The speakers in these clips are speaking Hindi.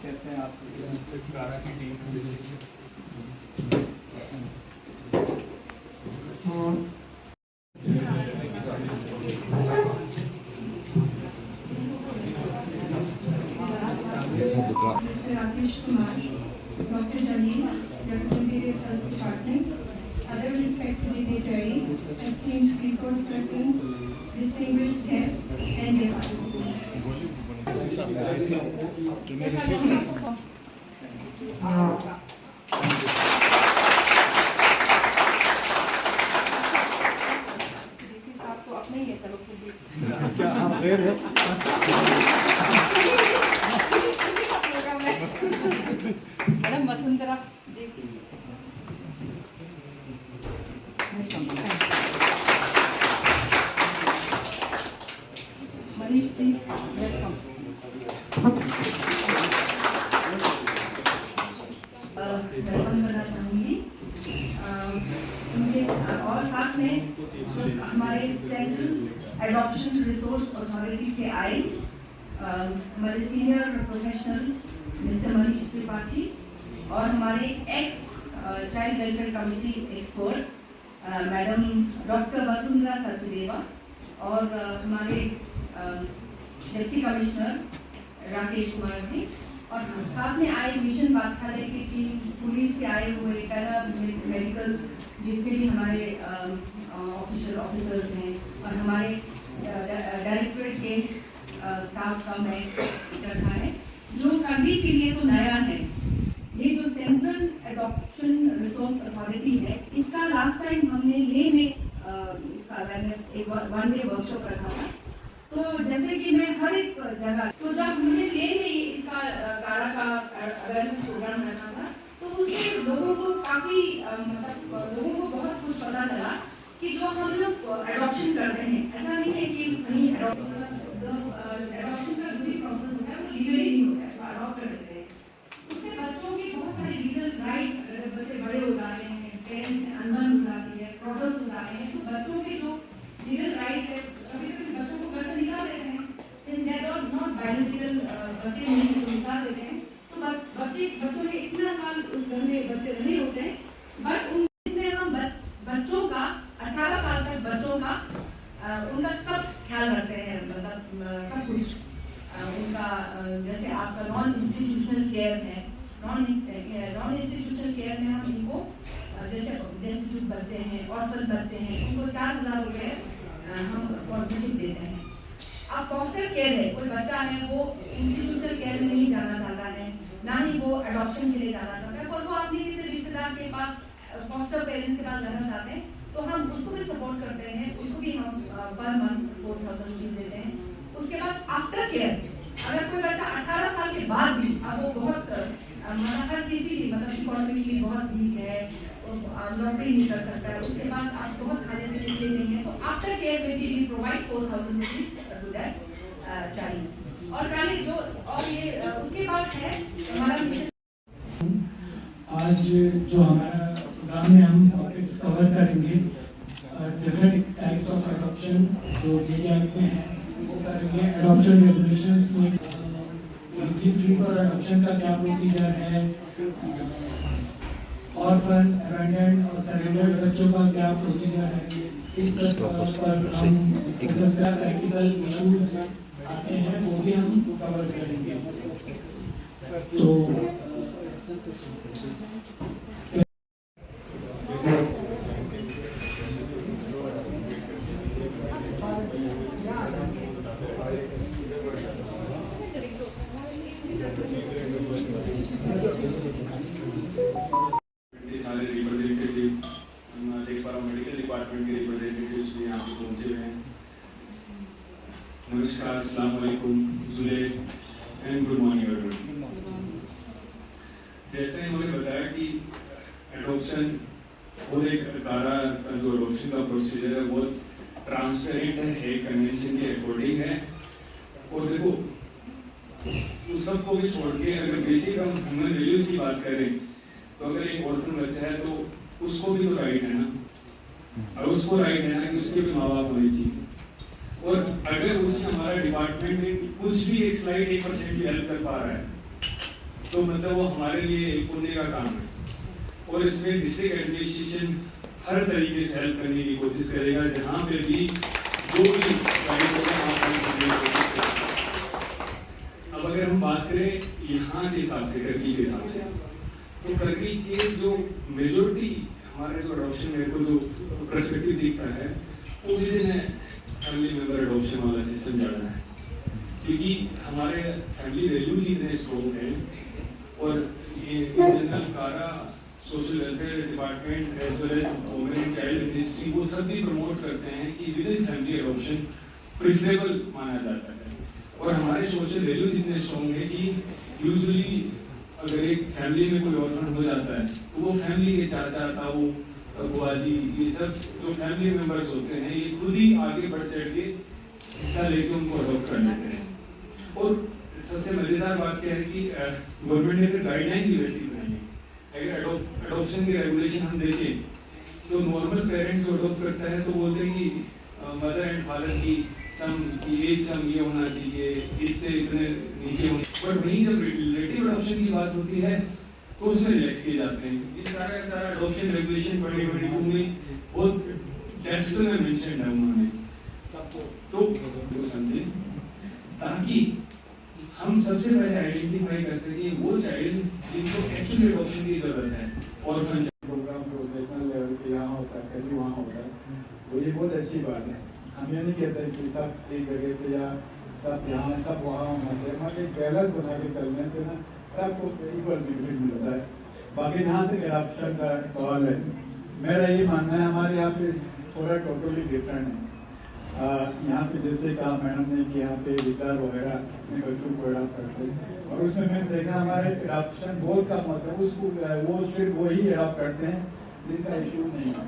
कैसे हैं आप? Rakesh Kumar, doctor Jalil, representative health department, other respected dignitaries, esteemed resource persons, distinguished guests, and their participants. आपको अपने ही है, चलो फिर भी क्या आप गैर हो? मैडम वसुंधरा जी, मनीष जी वेलकम। वेलकम करना चाहूँगी मुझे, और साथ में हमारे सेंट्रल एडॉप्शन रिसोर्स अथॉरिटी से आए हमारे senior professional mister Manish Tripathi और हमारे x child welfare committee expert madam doctor Vasundhara Sachdeva और हमारे डिप्टी कमिश्नर राकेश कुमार जी, और साथ में आए मिशन पाठशाला की टीम, पुलिस से आए हुए पैरा मेडिकल जितने भी हमारे ऑफिसर्स हैं, और हमारे डायरेक्टरेट के स्टाफ का मैं इकट्ठा है जो करने के लिए तो नया है। ये जो सेंट्रल एडॉप्शन रिसोर्स अथॉरिटी है, इसका लास्ट टाइम हमने लेह में इसका अवेयरनेस एक 1 डे वर्कशॉप रखा था। तो जैसे कि मैं हर एक जगह, तो जब हमने लेह में इसका कारा का अवेयरनेस प्रोग्राम रखा था, तो उससे लोगों को काफी मतलब लोगों को बहुत कुछ पता चला कि जो हम लोग एडॉप्शन करते हैं, ऐसा नहीं है कि कहीं एडॉप्शन का जो भी प्रोसेस होता है वो लीगली नहीं होता है, तो अडॉप्ट कर देते हैं। उससे बच्चों के बहुत सारे लीगल राइट्स, अगर बच्चे बड़े हो जाते हैं, पेरेंट्स से अनबन हो जाती है, प्रॉब्लम हो जाते हैं, तो बच्चों के जो लीगल राइट्स है, कभी कभी बच्चों को घर से निकाल देते हैं, since they are not biological बच्चे नहीं तो निकाल देते हैं। तो बच्चों ने इतना साल उस घर में बच्चे रहे होते हैं, बट इसमें हम बच्चों का 18 साल तक बच्चों का उनका सब ख्याल रखते हैं, मतलब सब कुछ उनका, जैसे आपका नॉन इंस्टीट्यूशनल केयर है, नॉन इंस्टीट्यूशनल केयर में हम इनको जैसे डेस्टिट्यूट बच्चे हैं, ऑर्फन बच्चे हैं, उनको 4000 रुपये हम स्पॉन्सरशिप देते हैं। अब फॉस्टर केयर है, कोई बच्चा है वो इंस्टीट्यूशनल केयर में नहीं जाना चाहता है, ना ही वो अडॉप्शन के लिए जाना चाहता है, पर वो अपने किसी रिश्तेदार के पास फॉस्टर पेरेंट्स के पास जाना चाहते हैं, तो हम उसको भी सपोर्ट करते हैं, उसको भी हम पर मंथ 4000 रुपीज देते हैं। उसके बाद आफ्टर केयर, अगर कोई बच्चा 18 साल के बाद भी, अब वो बहुत हर किसी मतलब इकोनॉमिकली बहुत वीक है, नौकरी नहीं कर सकता है, उसके पास आप बहुत खाने पीने के लिए नहीं है, तो आफ्टर केयर में भी we provide 4000 rupees to that child. और काली जो और ये उसके बाद है हमारा मिशन। आज जो हमारा प्रोग्राम में हम टॉपिक्स कवर करेंगे, डिफरेंट टाइप्स ऑफ एडॉप्शन जो JJI में हैं वो करेंगे, एडॉप्शन रेगुलेशंस में फ्री फॉर एडॉप्शन का क्या प्रोसीजर है, ऑर्फन, अबैंडन्ड और सरेंडर्ड बच्चों का क्या प्रोसीजर है, इस सब पर हम प्रैक्टिकल इश्यूज आते हैं वो भी हम कवर करेंगे। तो सारे रिप्रेजेंटेटिव देख पा रहा हूँ, मेडिकल डिपार्टमेंट के रिप्रेजेंटेटिव्स भी यहाँ पे पहुँचे हुए हैं। नमस्कार, अस्सलाम वालेकुम, जुलेख एंड गुड मॉर्निंग एवरीवन। जैसे उन्होंने बताया कि सबको भी छोड़ के अगर बेसिक हम ह्यूमन वैल्यूज की बात करें तो अगर एक ऑर्फन बच्चा है तो उसको भी तो राइट है ना, और उसको राइट है ना कि उसके भी माँ बाप होने चाहिए। और अगर उसने हमारा डिपार्टमेंट में कुछ भी एक स्लाइड 1% भी हेल्प कर पा रहा है तो मतलब वो हमारे लिए एक पुण्य का काम है। और इसमें डिस्ट्रिक्ट एडमिनिस्ट्रेशन हर तरीके से हेल्प करने की कोशिश करेगा, जहाँ पे भी जो भी अब अगर हम बात करें यहाँ के हिसाब से, करगी के हिसाब से, तो करगी के जो मेजोरिटी हमारे जो अडॉप्शन मेरे को जो पर्सपेक्टिव दिखता है वो भी फैमिली मेंबर अडॉप्शन वाला सिस्टम ज़्यादा है, क्योंकि हमारे फैमिली वैल्यूज ही इतने स्ट्रॉन्ग हैं। और ये general CARA, social welfare department as well as women and child ministry वो सब भी प्रमोट करते हैं कि within family adoption preferable माना जाता है। और हमारे सोशल वैल्यूज इतने स्ट्रॉन्ग है कि यूजुअली अगर एक फैमिली में कोई ऑर्फन हो जाता है तो वो फैमिली के चाचा ताऊ बुआ जी ये सब जो फैमिली मेंबर्स होते हैं ये खुद ही आगे बढ़ चढ़ के हिस्सा लेके उनको अडॉप्ट कर लेते हैं। और सबसे मजेदार बात क्या है कि गवर्नमेंट ने फिर गाइडलाइन भी वैसी बनाई है। अगर अडॉप्शन के रेगुलेशन हम देखें तो नॉर्मल पेरेंट जो अडॉप्ट करता है तो बोलते हैं कि मदर एंड फादर की एज सम ये होना चाहिए, इससे इतने नीचे होने, बट वहीं जब रिलेटिव अडॉप्शन की बात होती है तो उसमें रिलैक्स किए जाते हैं। इस सारा अडॉप्शन रेगुलेशन 2022 में बहुत डेप्थ में मेंशन है उन्होंने सबको, तो वो समझें ताकि हम सबसे पहले आइडेंटिफाई कर सकें वो चाइल्ड जिनको एक्चुअली अडॉप्शन की जरूरत है। और प्रोग्राम प्रोफेशनल लेवल पे यहाँ होता है, कभी वहाँ होता है, तो ये बहुत अच्छी बात है। हम ये नहीं कहते कि सब एक जगह पे या सब यहाँ सब वहाँ होना चाहिए, हमारे एक बैलेंस बना के चलने से ना सबको इक्वल बेनिफिट मिलता है। बाकी जहाँ तक करप्शन का सवाल है, मेरा ये मानना है हमारे यहाँ पे थोड़ा टोटली डिफरेंट है। यहाँ पे जैसे कहा मैडम ने कि यहाँ पे विचार वगैरह अपने बच्चों को अडॉप्ट करते हैं और उसमें मैंने देखा हमारे करप्शन बहुत कम होता है, उसको वो सिर्फ वही अडॉप्ट करते हैं जिनका इशू नहीं है।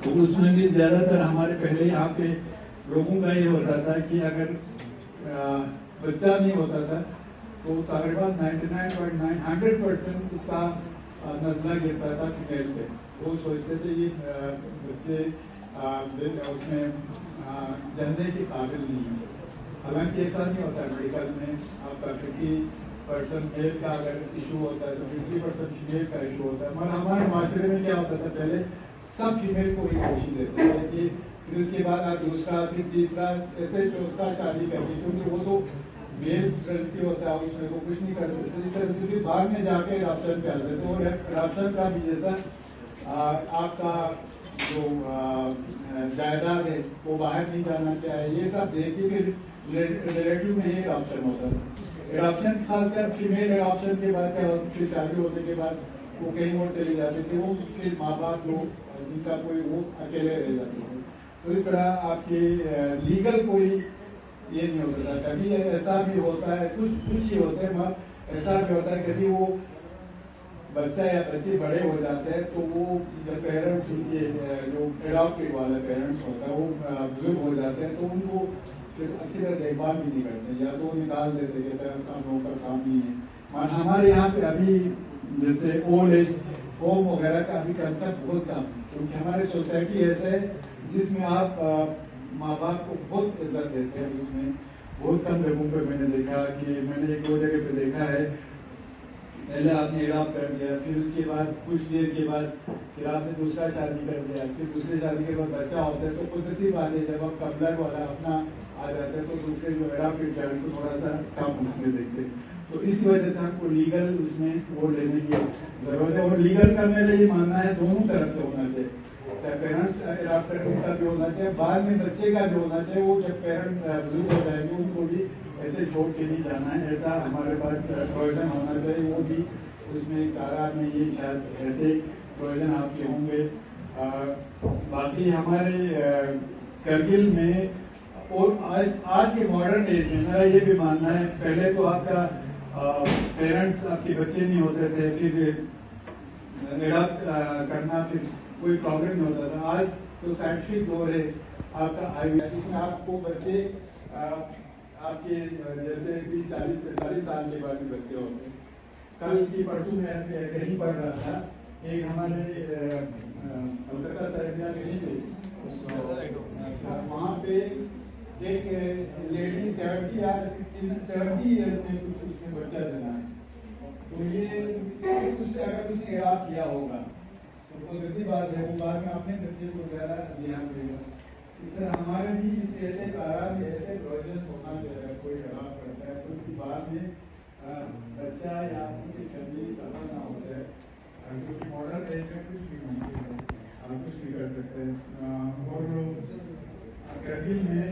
तो उसमें भी ज्यादातर हमारे पहले यहाँ पे लोगों का ये होता था कि अगर बच्चा नहीं होता था तो तकरीबन 99.900% उसका नजला गिरता था फीमेल पे। वो सोचते थे ये बच्चे उसमें जनने के काबिल नहीं है। हालांकि ऐसा नहीं होता है, मेडिकल में आपका 50% मेल का अगर इशू होता है तो 50% फीमेल का इशू होता है। मगर हमारे माशरे में क्या होता था, पहले सब फीमेल को ही कोशिश देते थे कि फिर उसके बाद आप दूसरा फिर तीसरा ऐसे चौथा शादी करनी, क्योंकि वो तो मेल गलती होता है उसमें तो कुछ नहीं कर सकते। इस तरह से फिर बाद में जाके अडॉप्शन पे आते तो अडॉप्शन का भी जैसा आपका जो जायदाद है वो बाहर नहीं जाना चाहिए, ये सब देख के फिर रिलेटिव में ही अडॉप्शन होता है। अडॉप्शन खासकर फीमेल अडॉप्शन के बाद क्या होता, फिर शादी होने के बाद वो कहीं और चले जाते थे, वो फिर माँ बाप लोग जिनका कोई वो अकेले रह जाते थे। तो इस तरह आपके लीगल कोई ये नहीं होता था। कभी ऐसा भी होता है, कुछ ही होते हैं, मगर ऐसा भी होता है कभी वो बच्चा या बच्चे बड़े हो जाते हैं तो वो जब पेरेंट्स उनके जो एडॉप्टेड वाले पेरेंट्स होता है वो बुजुर्ग हो जाते हैं तो उनको फिर अच्छी तरह देखभाल भी नहीं करते, या तो निकाल देते कि हम लोगों का काम नहीं है। और हमारे यहाँ पे अभी जैसे ओल्ड एज होम वगैरह का अभी कंसेप्ट बहुत कम है, क्योंकि हमारी सोसाइटी ऐसा है जिसमें आप माँ बाप को बहुत इज्जत देते हैं। उसमें बहुत कम जगहों पे मैंने देखा कि मैंने एक दो जगह पे देखा है, पहले आपने एडॉप्ट कर दिया, फिर उसके बाद कुछ देर के बाद फिर आपने दूसरा शादी कर दिया, फिर दूसरे शादी के बाद बच्चा होता है तो कुदरती बात है जब आप कपलर वाला अपना आ जाता है तो दूसरे जो एडॉप्टेड चाइल्ड को थोड़ा सा कम उसमें देखते हैं। तो इसी वजह से आपको लीगल उसमें वो लेने की जरूरत है। और लीगल का मेरा ये मानना है दोनों तरफ से होना चाहिए, चाहे पेरेंट्स अडॉप्ट करने का भी होना चाहिए, बाद में बच्चे का भी होना चाहिए। वो जब पेरेंट बुजुर्ग हो जाएंगे उनको भी ऐसे छोड़ के नहीं जाना है, ऐसा हमारे पास प्रोविजन होना चाहिए। वो भी उसमें कारा में ये शायद ऐसे प्रोविजन आपके होंगे। बाकी हमारे करगिल में और आज के मॉडर्न एज में मेरा ये भी मानना है, पहले तो आपका पेरेंट्स आपके बच्चे नहीं होते थे, फिर एडॉप्ट करना फिर कोई प्रॉब्लम नहीं होता था। आज तो साइंटिफिक दौर है आपका आईवीएफ, जिसमें आपको बच्चे आपके जैसे 30, 40, 45 साल के बाद भी बच्चे होते हैं। कल की परसों में कहीं पढ़ रहा था, एक हमारे कोलकाता साइड में कहीं पे वहाँ पे एक लेडी 70 या 70 ईयर्स में कुछ उसने बच्चा जना है। तो ये कुछ अगर उसने एडॉप्ट किया होगा तो कुदरती बात है, वो बाद में अपने बच्चे को ज़्यादा ध्यान देगा। इस तरह हमारे भी ऐसे कारण ऐसे प्रोजेक्ट होना चाहिए। कोई एडॉप्ट करता है तो उसकी बाद में बच्चा या उनकी फैमिली सफल ना हो जाए, क्योंकि मॉडर्न एज में कुछ भी नहीं है, कुछ भी कर सकते हैं। और करगिल में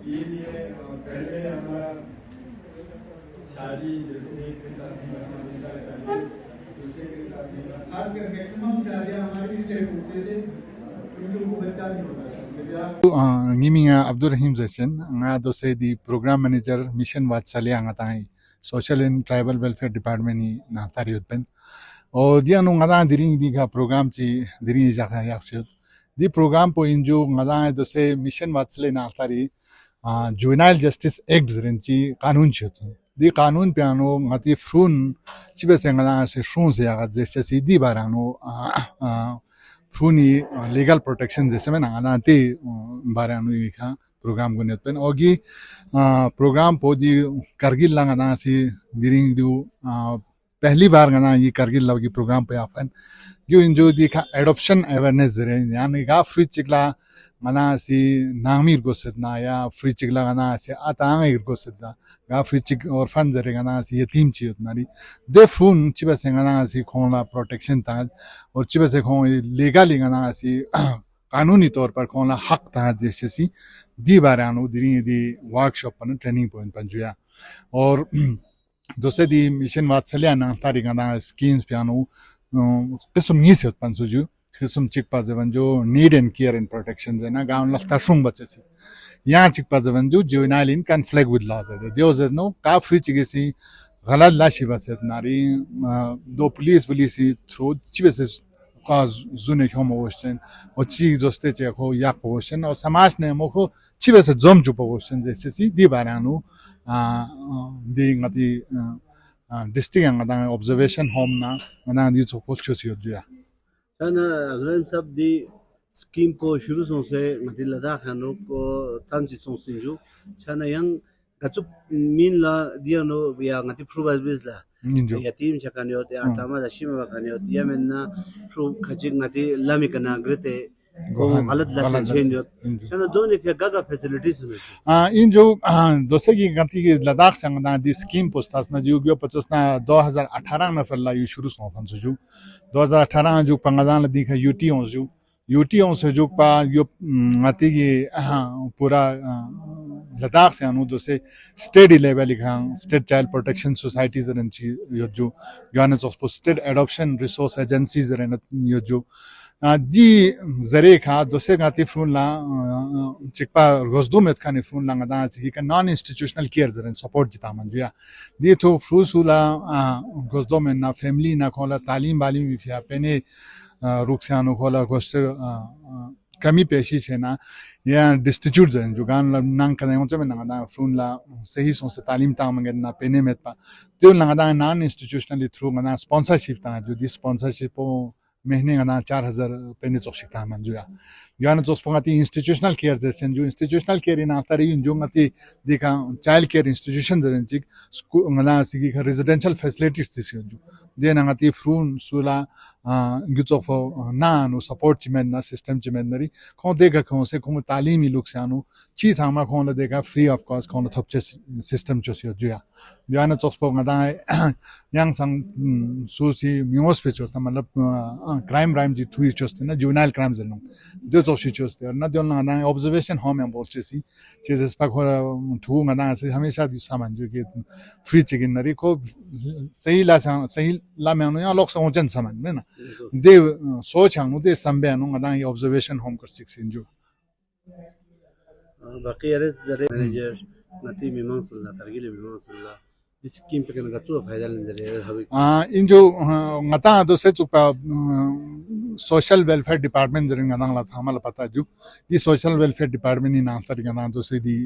ये लिए पहले हमारा शादी जैसे एक के साथ नहीं करना, दूसरा शादी दूसरे के साथ नहीं करना, खासकर मैक्सिमम शादियाँ हमारी इसलिए होते थे क्योंकि उनको बच्चा नहीं होता था। Ngiminga Abdul Rahim Zachin nga dose di program manager mission Vatsalya nga tai social and tribal welfare department ni na tari utpen o dia nu nga diring di ga program chi diring ja ga yaksut di program po inju nga dose mission Vatsalya na tari juvenile justice act zrenchi kanun chut di kanun piano ngati frun chibe senga se frun se ya jeste si di barano फ्रूनी लीगल प्रोटेक्शन जैसे में ना ते बारे अनुई का प्रोग्राम को नेत पेन ओगी प्रोग्राम पोजी करगिल लंगा ना सी दिरिंग दु पहली बार गना ये करगिल लगी प्रोग्राम पे आपन जो इंजो दिखा एडॉप्शन अवेयरनेस जरे यानी का फ्री चिकला गना सी नामीर को सदना या फ्री चिकला गना सी आतांग को सदना गा फ्री चिक और फन जरे गना सी यतीम ची उतनारी दे फ्रून चिबे से गना सी खोला प्रोटेक्शन ता और चिबे से खो लीगली गना सी कानूनी तौर पर खोला हक ता जैसे सी दी बारानु दी वर्कशॉप पर ट्रेनिंग पॉइंट पंजुया और दूसरे दी मिशन वात्सल्य ना तारी गना स्कीम्स पियानो किस्म नहीं से उत्पन्न सुजू किस्म चिकपा जवन जो need and care and protection है ना गांव लफ्ता शुंग बच्चे से यहाँ चिकपा जवन जो juvenile in conflict with laws है दियो जनो का फ्री चिकिसी गलत लाशी बस नारी दो पुलिस थ्रू चिबे से का जुने क्यों मोशन और चीज जोस्ते चे को या पोशन और समाज ने मोको चिबे से जोम चुप पोशन जैसे सी दी बारानु दी ngati district Angada observation home ना दी तो पोल चोसी होजुया sana agram sab di scheme po shuru son se ngati ladakh hanu ko tamji son sinju sana yang gachup min la diano ya ngati provide bis la yatim chakaniyo te atama da shima bakaniyo yamenna pro khajing ngati lami kana grete ko galat la senjeniyo sana doni fe gaga facilities ne इन जो दोसे की गति की लद्दाख संग ना दी स्कीम पोस्टास ना जो 50 ना 2018 में फरला यू शुरू सो फन जो 2018 जो पंगदान दी का यूटी से जो पा यो गति की पूरा लद्दाख से अनु दोसे स्टेट लेवल का स्टेट चाइल्ड प्रोटेक्शन सोसाइटीज रंची यो जो गाने जो state adoption resource agencies run यो जो दी जरे खा दोसे गाती फ्रून ला चिकपा रोजदो में खाने फ्रून ला गदा ची का नॉन इंस्टीट्यूशनल केयर जरन सपोर्ट जिता मंजुया दी तो फ्रूसुला रोजदो में ना फैमिली ना खोला तालीम वाली भी फिया पेने रुक्सानो खोला गोस्ट कमी पेशी छे ना या डिस्ट्रीब्यूट जन जो गान नंग कने होचे में ना फ्रून ला सही सो से तालीम ता मंगे ना पेने में पा तो लंगदा नॉन इंस्टीट्यूशनली थ्रू ना स्पॉन्सरशिप ता जो दी स्पॉन्सरशिप महीने का ना 4000 पेने चोकसिता मंजुया यानी जो स्पंगती इंस्टीट्यूशनल केयर जैसे जो इंस्टीट्यूशनल केयर इन आता रही जो मती देखा चाइल्ड केयर इंस्टीट्यूशन जरन चिक मना सिगी का रेजिडेंशियल फैसिलिटीज दिस जो देना गति फ्रून सुला गुचो फो ना नो सपोर्ट चिमेन ना सिस्टम चिमेन नरी को देखा को से को तालीमी लोग से अनु चीज हम को देखा फ्री ऑफ कॉस्ट को थपचे सिस्टम चोसियो जुया यानी चोक्सपो गदा yang sang susi mios pe chosta matlab crime ji thui choste na juvenile crimes no de chosi choste na de na observation home em bolche si cheses pa khora thu ngana se hamesha di saman jo ke free chicken nari ko sahi la me no ya lok sa ojan saman na de so chang no de sambe no ngana observation home kar sik sin jo baqi ares dare manager nati mimang sulla targile mimang sulla scheme पे कन गतो फायदा लेन दरे हबी इन जो ngata do se chupa social welfare department जरिंग गनांग ला हमारा पता जु दी सोशल वेलफेयर डिपार्टमेंट नी नाम तरी गनांग तो से दी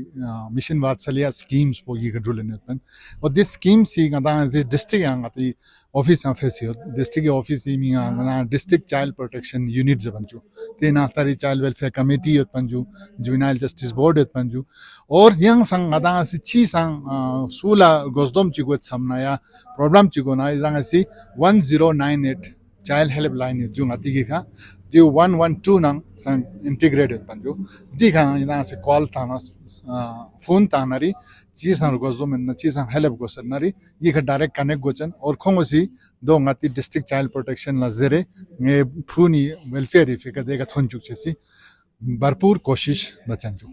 मिशन वात्सल्य स्कीम्स पो ये गडुले नेपन और दिस स्कीम सी गनांग दिस डिस्ट्रिक्ट यांग अति ऑफिस ऑफिस यो डिस्ट्रिक्ट ऑफिस ही मिया गनांग डिस्ट्रिक्ट चाइल्ड प्रोटेक्शन यूनिट जबंजु ते ना तरी चाइल्ड वेलफेयर कमेटी योत पंजु जुवेनाइल जस्टिस बोर्ड योत पंजु और यंग संग गनांग सी ची संग सूला गोसदोम चिगोत समनाया प्रॉब्लम चिगो ना इजांग सी 1098 चाइल्ड हेल्प लाइन जो ngati gi kha जो 112 nang sang integrated panju di kha ina se call thana phone tanari chi sang gozdo men chi sang help go sanari ye kha direct connect go chan और खोंगसी दो ngati district child protection la zere nge phuni welfare ife ka dega thon chuk chesi भरपूर कोशिश बचन जो